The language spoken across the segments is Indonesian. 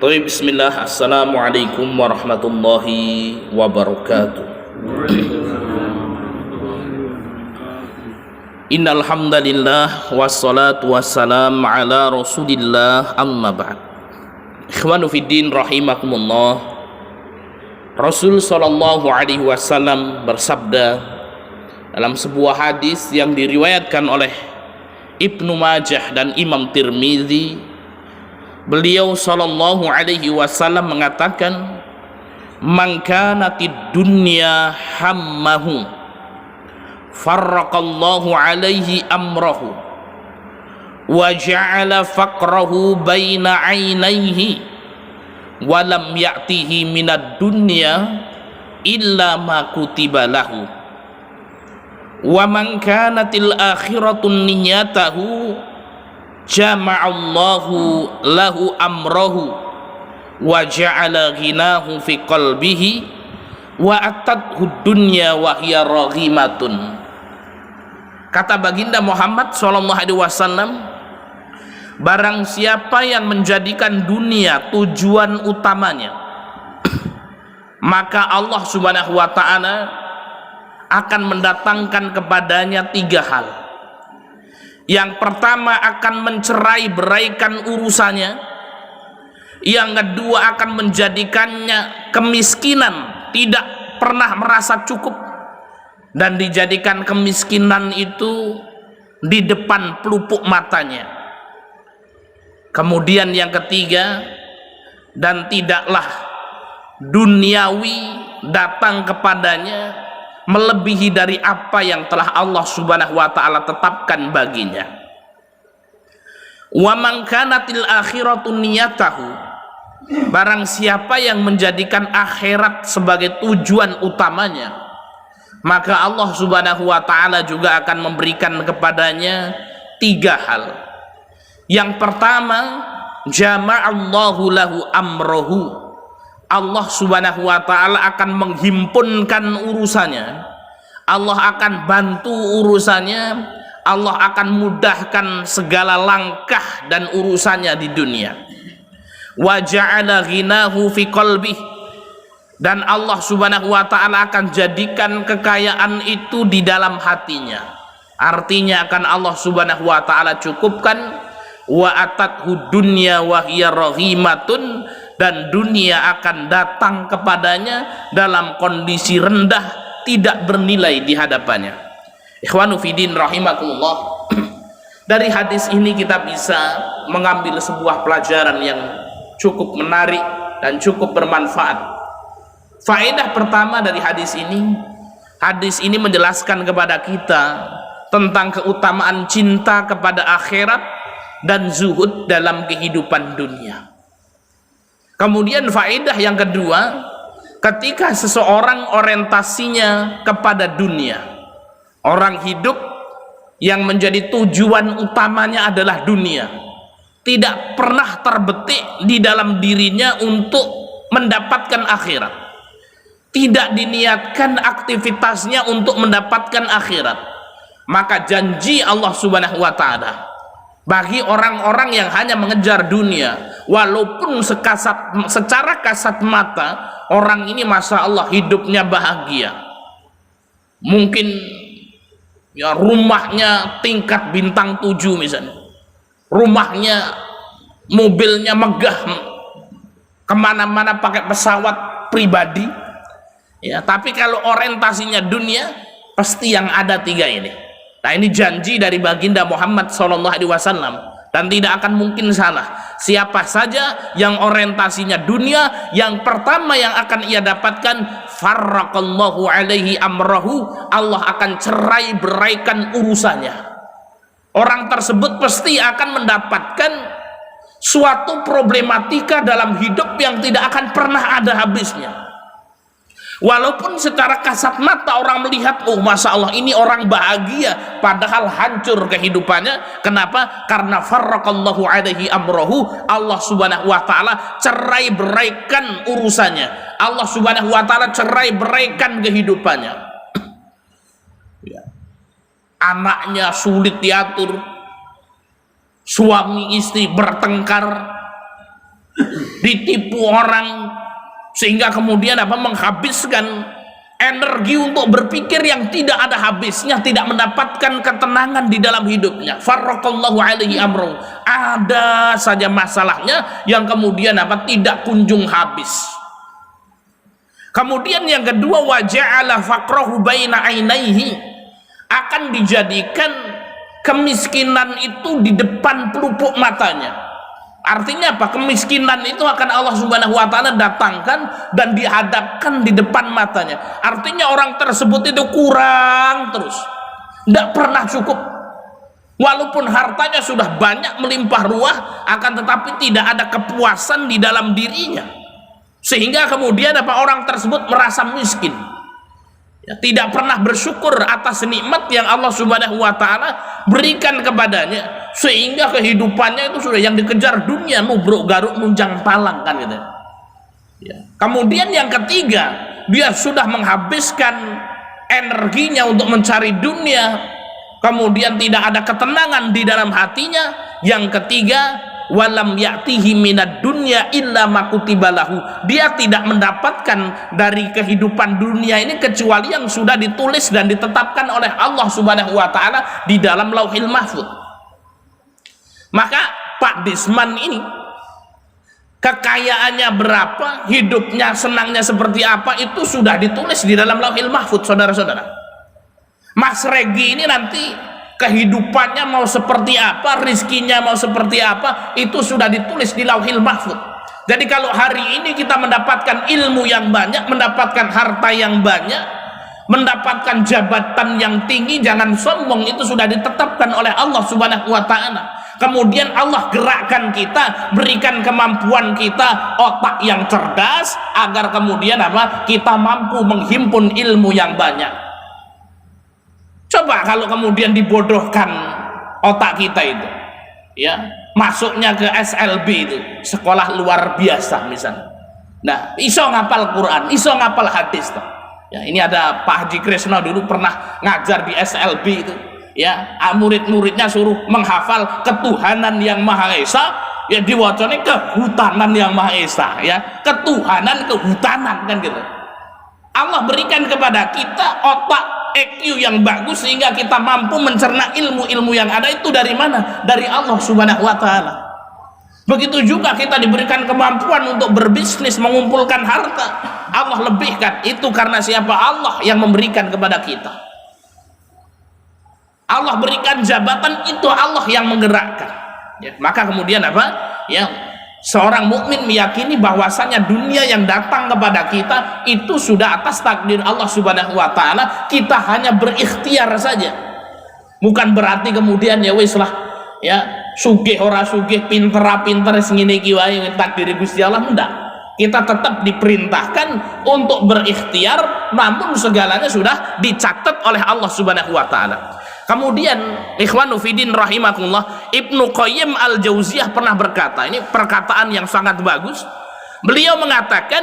Bismillah. Assalamualaikum warahmatullahi wabarakatuh. Innal hamdalillah wassalatu wassalam ala Rasulillah, amma ba'd. Ikhwanu fiddin rahimakumullah. Rasul sallallahu alaihi wasallam bersabda dalam sebuah hadis yang diriwayatkan oleh Ibnu Majah dan Imam Tirmizi. Beliau sallallahu alaihi wasallam mengatakan, "Man kanatid dunya hammahu, farraqallahu alaihi amrahu, wa ja'ala faqrahu baina 'ainaihi, wa lam ya'tihi minad dunya illa ma kutiba lahu. Wa man kanatil akhiratu niyyatahu, jama'allahu lahu amrahu, wa ja'ala ghinahu fi qalbihi, wa atadhu dunya wa hiya raghimatun." Kata baginda Muhammad sallallahu alaihi wasallam, barang siapa yang menjadikan dunia tujuan utamanya, maka Allah subhanahu wa ta'ala akan mendatangkan kepadanya tiga hal. Yang pertama akan mencerai-beraikan urusannya. Yang kedua akan menjadikannya kemiskinan, tidak pernah merasa cukup, dan dijadikan kemiskinan itu di depan pelupuk matanya. Kemudian yang ketiga, dan tidaklah duniawi datang kepadanya melebihi dari apa yang telah Allah subhanahu wa ta'ala tetapkan baginya. Wa man kanatil akhiratu niyatahu, barang siapa yang menjadikan akhirat sebagai tujuan utamanya, maka Allah subhanahu wa ta'ala juga akan memberikan kepadanya tiga hal. Yang pertama, jama'allahu lahu amrohu, Allah subhanahu wa ta'ala akan menghimpunkan urusannya, Allah akan bantu urusannya, Allah akan mudahkan segala langkah dan urusannya di dunia. Wa ja'ala ghinahu fi qalbih, dan Allah subhanahu wa ta'ala akan jadikan kekayaan itu di dalam hatinya. Artinya akan Allah subhanahu wa ta'ala cukupkan. Wa atadhu dunya wa hiya rahimatun, dan dunia akan datang kepadanya dalam kondisi rendah, tidak bernilai di hadapannya. Ikhwanu fiddin rahimakumullah. Dari hadis ini kita bisa mengambil sebuah pelajaran yang cukup menarik dan cukup bermanfaat. Faedah pertama dari hadis ini menjelaskan kepada kita tentang keutamaan cinta kepada akhirat dan zuhud dalam kehidupan dunia. Kemudian faedah yang kedua, ketika seseorang orientasinya kepada dunia, orang hidup yang menjadi tujuan utamanya adalah dunia, tidak pernah terbetik di dalam dirinya untuk mendapatkan akhirat, tidak diniatkan aktivitasnya untuk mendapatkan akhirat, maka janji Allah subhanahu wa ta'ala bagi orang-orang yang hanya mengejar dunia, walaupun secara kasat mata orang ini masya Allah hidupnya bahagia, mungkin ya rumahnya tingkat bintang 7 misalnya, rumahnya, mobilnya megah, kemana-mana pakai pesawat pribadi ya, tapi kalau orientasinya dunia, pasti yang ada tiga ini. Nah, ini janji dari baginda Muhammad SAW, dan tidak akan mungkin salah. Siapa saja yang orientasinya dunia, yang pertama yang akan ia dapatkan, farraqallahu alaihi amrahu, Allah akan cerai beraikan urusannya. Orang tersebut pasti akan mendapatkan suatu problematika dalam hidup yang tidak akan pernah ada habisnya. Walaupun secara kasat mata orang melihat, oh masya Allah ini orang bahagia, padahal hancur kehidupannya. Kenapa? Karena farraqallahu alaihi amrohu, Allah subhanahu wa ta'ala cerai beraikan urusannya, Allah subhanahu wa ta'ala cerai beraikan kehidupannya. Anaknya sulit diatur, suami istri bertengkar, ditipu orang, sehingga kemudian menghabiskan energi untuk berpikir yang tidak ada habisnya, tidak mendapatkan ketenangan di dalam hidupnya. Farraqallahu alaihi amru, ada saja masalahnya yang kemudian tidak kunjung habis. Kemudian yang kedua, waja'ala faqrahu baina ainaihi, akan dijadikan kemiskinan itu di depan pelupuk matanya. Artinya apa? Kemiskinan itu akan Allah Subhanahu wa Ta'ala datangkan dan dihadapkan di depan matanya. Artinya orang tersebut itu kurang terus, tidak pernah cukup. Walaupun hartanya sudah banyak melimpah ruah, akan tetapi tidak ada kepuasan di dalam dirinya, sehingga kemudian orang tersebut merasa miskin, tidak pernah bersyukur atas nikmat yang Allah Subhanahu wa Ta'ala berikan kepadanya, sehingga kehidupannya itu sudah yang dikejar dunia, nubruk garuk nunjang palang, kan gitu ya. Kemudian yang ketiga, dia sudah menghabiskan energinya untuk mencari dunia, kemudian tidak ada ketenangan di dalam hatinya. Yang ketiga, walam ya'tihi minad dunya illa ma kutibalahu, dia tidak mendapatkan dari kehidupan dunia ini kecuali yang sudah ditulis dan ditetapkan oleh Allah Subhanahu wa Ta'ala di dalam Lauhil Mahfuz. Maka Pak Disman ini kekayaannya berapa, hidupnya senangnya seperti apa, itu sudah ditulis di dalam Lauhil Mahfuz, saudara-saudara. Mas Regi ini nanti kehidupannya mau seperti apa, rizkinya mau seperti apa, itu sudah ditulis di Lauhil Mahfuz. Jadi kalau hari ini kita mendapatkan ilmu yang banyak, mendapatkan harta yang banyak, mendapatkan jabatan yang tinggi, jangan sombong, itu sudah ditetapkan oleh Allah Subhanahu wa Ta'ala. Kemudian Allah gerakkan kita, berikan kemampuan kita, otak yang cerdas, agar kemudian kita mampu menghimpun ilmu yang banyak. Coba kalau kemudian dibodohkan otak kita itu, ya, masuknya ke SLB itu, sekolah luar biasa misalnya. Nah, iso ngapal Quran, iso ngapal hadis toh. Ya, ini ada Pak Haji Kresno dulu pernah ngajar di SLB itu. Ya, murid-muridnya suruh menghafal ketuhanan yang Maha Esa, ya diwacane kehutanan yang Maha Esa, ya, ketuhanan kehutanan, kan gitu. Allah berikan kepada kita otak EQ yang bagus sehingga kita mampu mencerna ilmu-ilmu yang ada. Itu dari mana? Dari Allah Subhanahu wa Ta'ala. Begitu juga kita diberikan kemampuan untuk berbisnis, mengumpulkan harta, Allah lebihkan. Itu karena siapa? Allah yang memberikan kepada kita. Allah berikan jabatan, itu Allah yang menggerakkan, ya. Maka kemudian ya, seorang mukmin meyakini bahwasanya dunia yang datang kepada kita itu sudah atas takdir Allah Subhanahu wa Ta'ala. Kita hanya berikhtiar saja. Bukan berarti kemudian ya wis lah, ya, sugih ora sugih, pinter pinter ngene iki wae takdir Gusti Allah. Enggak. Kita tetap diperintahkan untuk berikhtiar, namun segalanya sudah dicatat oleh Allah Subhanahu wa Ta'ala. Kemudian ikhwanu fidin rahimakumullah, Ibnu Qayyim al-Jauziyah pernah berkata, ini perkataan yang sangat bagus. Beliau mengatakan,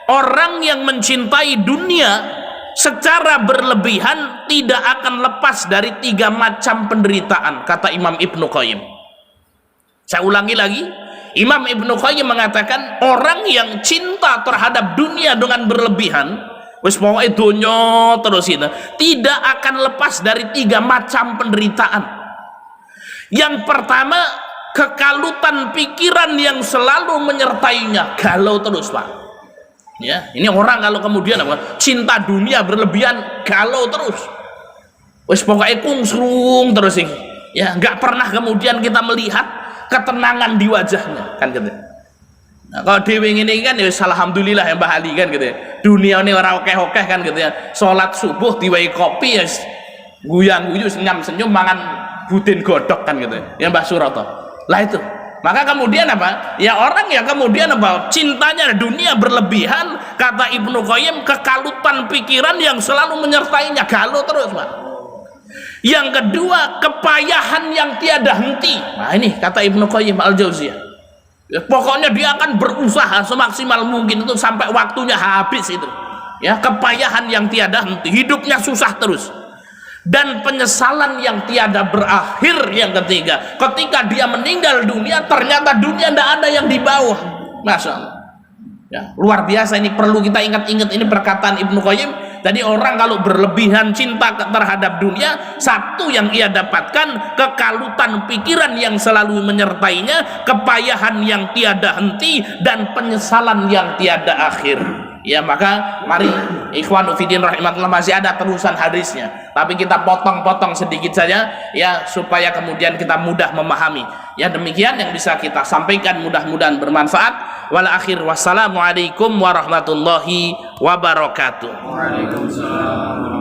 orang yang mencintai dunia secara berlebihan tidak akan lepas dari 3 macam penderitaan, kata Imam Ibnu Qayyim. Saya ulangi lagi, Imam Ibnu Qayyim mengatakan, orang yang cinta terhadap dunia dengan berlebihan, wis pokoknya dunya terus itu, tidak akan lepas dari 3 macam penderitaan. Yang pertama, kekalutan pikiran yang selalu menyertainya, galau terus, Pak. Ya, ini orang kalau kemudian cinta dunia berlebihan, galau terus. Wis pokoknya kungsrung terus ini. Ya, nggak pernah kemudian kita melihat ketenangan di wajahnya, kan gitu. Nah, kalau dewe ini kan ya alhamdulillah ya Mbah Ali, kan gitu ya. Dunia ini orang okeh-okeh, kan gitu ya. Sholat subuh diwai kopi ya guyang-guyu, senyum-senyum, mangan budin godok, kan gitu ya Mbah Suroto. Lah itu. Maka kemudian ya orang yang kemudian cintanya dunia berlebihan, kata Ibnu Qayyim, kekalutan pikiran yang selalu menyertainya, galau terus, Pak. Yang kedua, kepayahan yang tiada henti. Nah ini kata Ibnu Qayyim al-Jauziyah, ya, pokoknya dia akan berusaha semaksimal mungkin itu sampai waktunya habis itu, ya, kepayahan yang tiada henti, hidupnya susah terus. Dan penyesalan yang tiada berakhir yang ketiga, ketika dia meninggal dunia ternyata dunia tidak ada yang di bawah. Masya Allah. Ya, luar biasa, ini perlu kita ingat-ingat, ini perkataan Ibnu Qayyim. Jadi orang kalau berlebihan cinta terhadap dunia, satu yang ia dapatkan kekalutan pikiran yang selalu menyertainya, kepayahan yang tiada henti, dan penyesalan yang tiada akhir. Ya, maka mari ikhwan fillah rahimakumullah, masih ada terusan hadisnya, tapi kita potong-potong sedikit saja ya, supaya kemudian kita mudah memahami. Ya, demikian yang bisa kita sampaikan, mudah-mudahan bermanfaat. Wal akhir, wassalamualaikum warahmatullahi wabarakatuh. Waalaikumsalam.